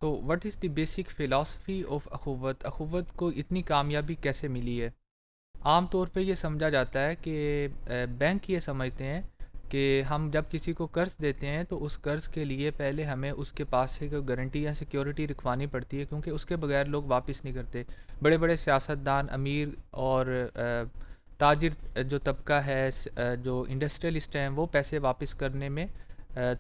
تو what is the basic philosophy of اخوت؟ اخوت کو اتنی کامیابی کیسے ملی ہے؟ عام طور پہ یہ سمجھا جاتا ہے کہ بینک یہ سمجھتے ہیں کہ ہم جب کسی کو قرض دیتے ہیں تو اس قرض کے لیے پہلے ہمیں اس کے پاس سے کوئی گارنٹی یا سیکیورٹی رکھوانی پڑتی ہے، کیونکہ اس کے بغیر لوگ واپس نہیں کرتے۔ بڑے بڑے سیاستدان، امیر اور تاجر جو طبقہ ہے، جو انڈسٹریلسٹ ہیں، وہ پیسے واپس کرنے میں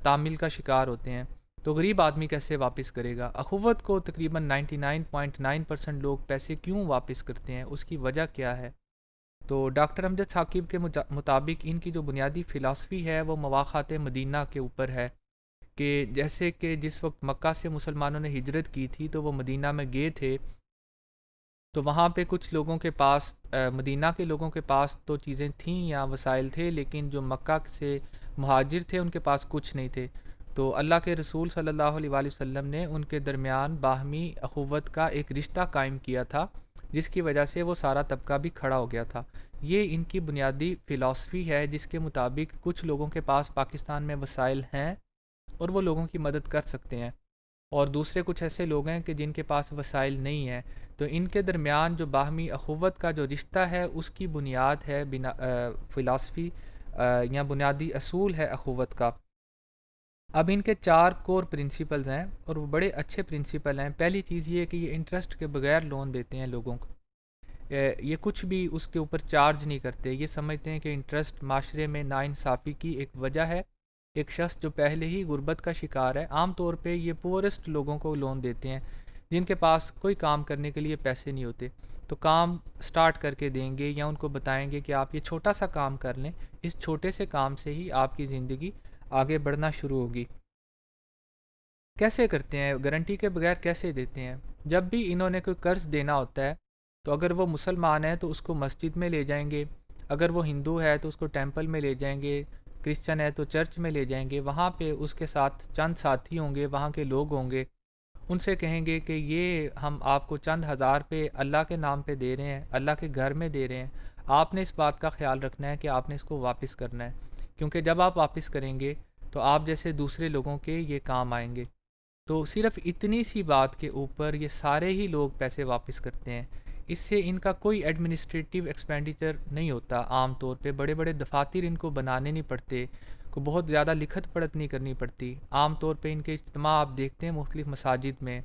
تعمیل کا شکار ہوتے ہیں۔ تو غریب آدمی کیسے واپس کرے گا؟ اخوت کو تقریباً 99.9% لوگ پیسے کیوں واپس کرتے ہیں، اس کی وجہ کیا ہے؟ تو ڈاکٹر امجد ثاقب کے مطابق ان کی جو بنیادی فلاسفی ہے وہ مواخات مدینہ کے اوپر ہے، کہ جیسے کہ جس وقت مکہ سے مسلمانوں نے ہجرت کی تھی تو وہ مدینہ میں گئے تھے، تو وہاں پہ کچھ لوگوں کے پاس مدینہ کے لوگوں کے پاس تو چیزیں تھیں یا وسائل تھے، لیکن جو مکہ سے مہاجر تھے ان کے پاس کچھ نہیں تھے۔ تو اللہ کے رسول صلی اللہ علیہ وآلہ وسلم نے ان کے درمیان باہمی اخوت کا ایک رشتہ قائم کیا تھا، جس کی وجہ سے وہ سارا طبقہ بھی کھڑا ہو گیا تھا۔ یہ ان کی بنیادی فلاسفی ہے، جس کے مطابق کچھ لوگوں کے پاس پاکستان میں وسائل ہیں اور وہ لوگوں کی مدد کر سکتے ہیں، اور دوسرے کچھ ایسے لوگ ہیں کہ جن کے پاس وسائل نہیں ہیں۔ تو ان کے درمیان جو باہمی اخوت کا جو رشتہ ہے اس کی بنیاد ہے فلاسفی یا بنیادی اصول ہے اخوت کا۔ اب ان کے 4 کور پرنسپلز ہیں اور وہ بڑے اچھے پرنسپل ہیں۔ پہلی چیز یہ ہے کہ یہ انٹرسٹ کے بغیر لون دیتے ہیں لوگوں کو، یہ کچھ بھی اس کے اوپر چارج نہیں کرتے۔ یہ سمجھتے ہیں کہ انٹرسٹ معاشرے میں ناانصافی کی ایک وجہ ہے۔ ایک شخص جو پہلے ہی غربت کا شکار ہے، عام طور پہ یہ پورسٹ لوگوں کو لون دیتے ہیں جن کے پاس کوئی کام کرنے کے لیے پیسے نہیں ہوتے، تو کام سٹارٹ کر کے دیں گے یا ان کو بتائیں گے کہ آپ یہ چھوٹا سا کام کر لیں، اس چھوٹے سے کام سے ہی آپ کی زندگی آگے بڑھنا شروع ہوگی۔ کیسے کرتے ہیں؟ گارنٹی کے بغیر کیسے دیتے ہیں؟ جب بھی انہوں نے کوئی قرض دینا ہوتا ہے تو اگر وہ مسلمان ہے تو اس کو مسجد میں لے جائیں گے، اگر وہ ہندو ہے تو اس کو ٹیمپل میں لے جائیں گے، کرسچن ہے تو چرچ میں لے جائیں گے، وہاں پہ اس کے ساتھ چند ساتھی ہوں گے، وہاں کے لوگ ہوں گے، ان سے کہیں گے کہ یہ ہم آپ کو چند ہزار پہ اللہ کے نام پہ دے رہے ہیں، اللہ کے گھر میں دے رہے ہیں، آپ نے اس بات کا خیال رکھنا ہے کہ آپ نے اس کو واپس کرنا ہے، کیونکہ جب آپ واپس کریں گے تو آپ جیسے دوسرے لوگوں کے یہ کام آئیں گے۔ تو صرف اتنی سی بات کے اوپر یہ سارے ہی لوگ پیسے واپس کرتے ہیں۔ اس سے ان کا کوئی ایڈمنسٹریٹو ایکسپینڈیچر نہیں ہوتا، عام طور پہ بڑے بڑے دفاتر ان کو بنانے نہیں پڑتے، کو بہت زیادہ لکھت پڑھت نہیں کرنی پڑتی۔ عام طور پہ ان کے اجتماع آپ دیکھتے ہیں مختلف مساجد میں،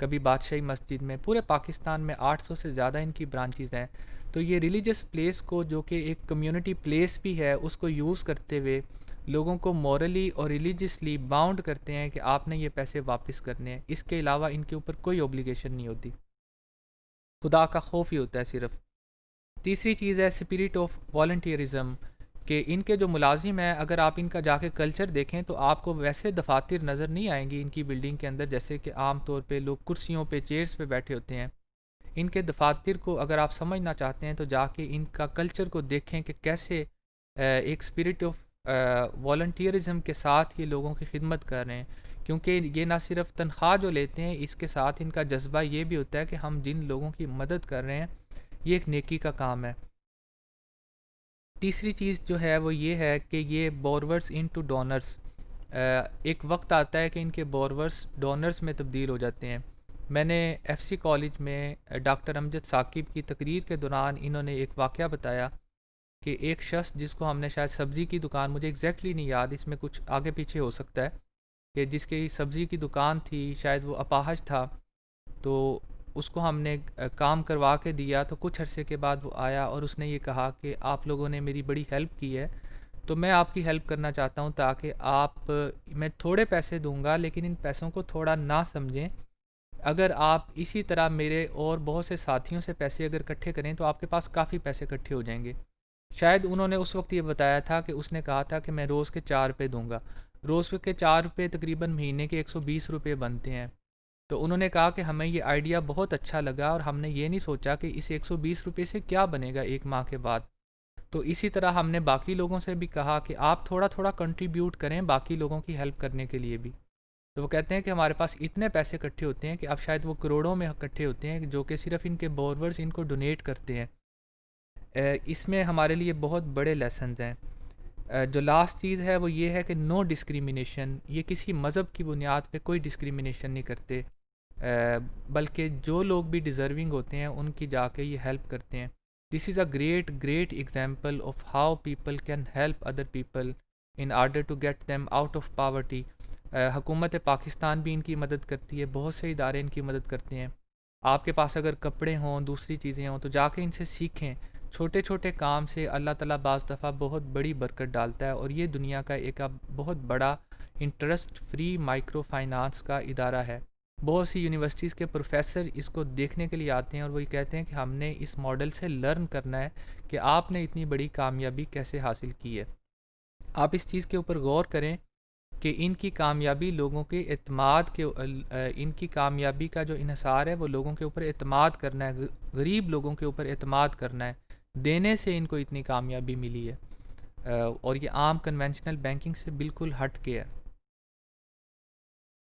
کبھی بادشاہی مسجد میں، پورے پاکستان میں 800 سے زیادہ ان کی برانچز ہیں۔ تو یہ ریلیجس پلیس کو، جو کہ ایک کمیونٹی پلیس بھی ہے، اس کو یوز کرتے ہوئے لوگوں کو مورلی اور ریلیجیسلی باؤنڈ کرتے ہیں کہ آپ نے یہ پیسے واپس کرنے ہیں۔ اس کے علاوہ ان کے اوپر کوئی اوبلیگیشن نہیں ہوتی، خدا کا خوف ہی ہوتا ہے صرف۔ تیسری چیز ہے اسپرٹ آف والنٹیئرزم، کہ ان کے جو ملازم ہیں اگر آپ ان کا جا کے کلچر دیکھیں تو آپ کو ویسے دفاتر نظر نہیں آئیں گی ان کی بلڈنگ کے اندر، جیسے کہ عام طور پہ لوگ کرسیوں پہ، چیئرز پہ بیٹھے ہوتے ہیں۔ ان کے دفاتر کو اگر آپ سمجھنا چاہتے ہیں تو جا کے ان کا کلچر کو دیکھیں کہ کیسے ایک اسپرٹ آف والنٹیئرزم کے ساتھ یہ لوگوں کی خدمت کر رہے ہیں، کیونکہ یہ نہ صرف تنخواہ جو لیتے ہیں، اس کے ساتھ ان کا جذبہ یہ بھی ہوتا ہے کہ ہم جن لوگوں کی مدد کر رہے ہیں یہ ایک نیکی کا کام ہے۔ تیسری چیز جو ہے وہ یہ ہے کہ یہ بورورز انٹو ڈونرز، ایک وقت آتا ہے کہ ان کے بورورز ڈونرز میں تبدیل ہو جاتے ہیں۔ میں نے ایف سی کالج میں ڈاکٹر امجد ثاقب کی تقریر کے دوران انہوں نے ایک واقعہ بتایا کہ ایک شخص جس کو ہم نے شاید سبزی کی دکان، مجھے ایگزیکٹلی نہیں یاد، اس میں کچھ آگے پیچھے ہو سکتا ہے، کہ جس کی سبزی کی دکان تھی، شاید وہ اپاہج تھا، تو اس کو ہم نے کام کروا کے دیا، تو کچھ عرصے کے بعد وہ آیا اور اس نے یہ کہا کہ آپ لوگوں نے میری بڑی ہیلپ کی ہے، تو میں آپ کی ہیلپ کرنا چاہتا ہوں، تاکہ آپ، میں تھوڑے پیسے دوں گا لیکن ان پیسوں کو تھوڑا نہ سمجھیں، اگر آپ اسی طرح میرے اور بہت سے ساتھیوں سے پیسے اگر اکٹھے کریں تو آپ کے پاس کافی پیسے اکٹھے ہو جائیں گے۔ شاید انہوں نے اس وقت یہ بتایا تھا کہ اس نے کہا تھا کہ میں روز کے 4 روپے دوں گا، روز کے 4 روپے تقریباً مہینے کے 120 روپے بنتے ہیں۔ تو انہوں نے کہا کہ ہمیں یہ آئیڈیا بہت اچھا لگا اور ہم نے یہ نہیں سوچا کہ اس 120 روپے سے کیا بنے گا ایک ماہ کے بعد۔ تو اسی طرح ہم نے باقی لوگوں سے بھی کہا کہ آپ تھوڑا تھوڑا کنٹریبیوٹ کریں باقی لوگوں کی ہیلپ کرنے کے لیے بھی۔ تو وہ کہتے ہیں کہ ہمارے پاس اتنے پیسے اکٹھے ہوتے ہیں کہ اب شاید وہ کروڑوں میں اکٹھے ہوتے ہیں، جو کہ صرف ان کے بورورز ان کو ڈونیٹ کرتے ہیں۔ اس میں ہمارے لیے بہت بڑے لیسنز ہیں۔ جو لاسٹ چیز ہے وہ یہ ہے کہ نو ڈسکریمنیشن، یہ کسی مذہب کی بنیاد پہ کوئی ڈسکریمنیشن نہیں کرتے، بلکہ جو لوگ بھی ڈیزرونگ ہوتے ہیں ان کی جا کے یہ ہیلپ کرتے ہیں. This is a great great example of how people can help other people in order to get them out of poverty. حکومت پاکستان بھی ان کی مدد کرتی ہے، بہت سے ادارے ان کی مدد کرتے ہیں. آپ کے پاس اگر کپڑے ہوں، دوسری چیزیں ہوں، تو جا کے ان سے سیکھیں. چھوٹے چھوٹے کام سے اللہ تعالیٰ بعض دفعہ بہت بڑی برکت ڈالتا ہے، اور یہ دنیا کا ایک اب بہت بڑا انٹرسٹ فری مائکرو فائنانس کا ادارہ ہے. بہت سی یونیورسٹیز کے پروفیسر اس کو دیکھنے کے لیے آتے ہیں، اور وہ کہتے ہیں کہ ہم نے اس ماڈل سے لرن کرنا ہے کہ آپ نے اتنی بڑی کامیابی کیسے حاصل کی ہے. آپ اس چیز کے اوپر غور کریں کہ ان کی کامیابی لوگوں کے اعتماد کے ان کی کامیابی کا جو انحصار ہے وہ لوگوں کے اوپر اعتماد کرنا ہے، غریب لوگوں کے اوپر اعتماد کرنا ہے. دینے سے ان کو اتنی کامیابی ملی ہے، اور یہ عام کنونشنل بینکنگ سے بالکل ہٹ کے ہے.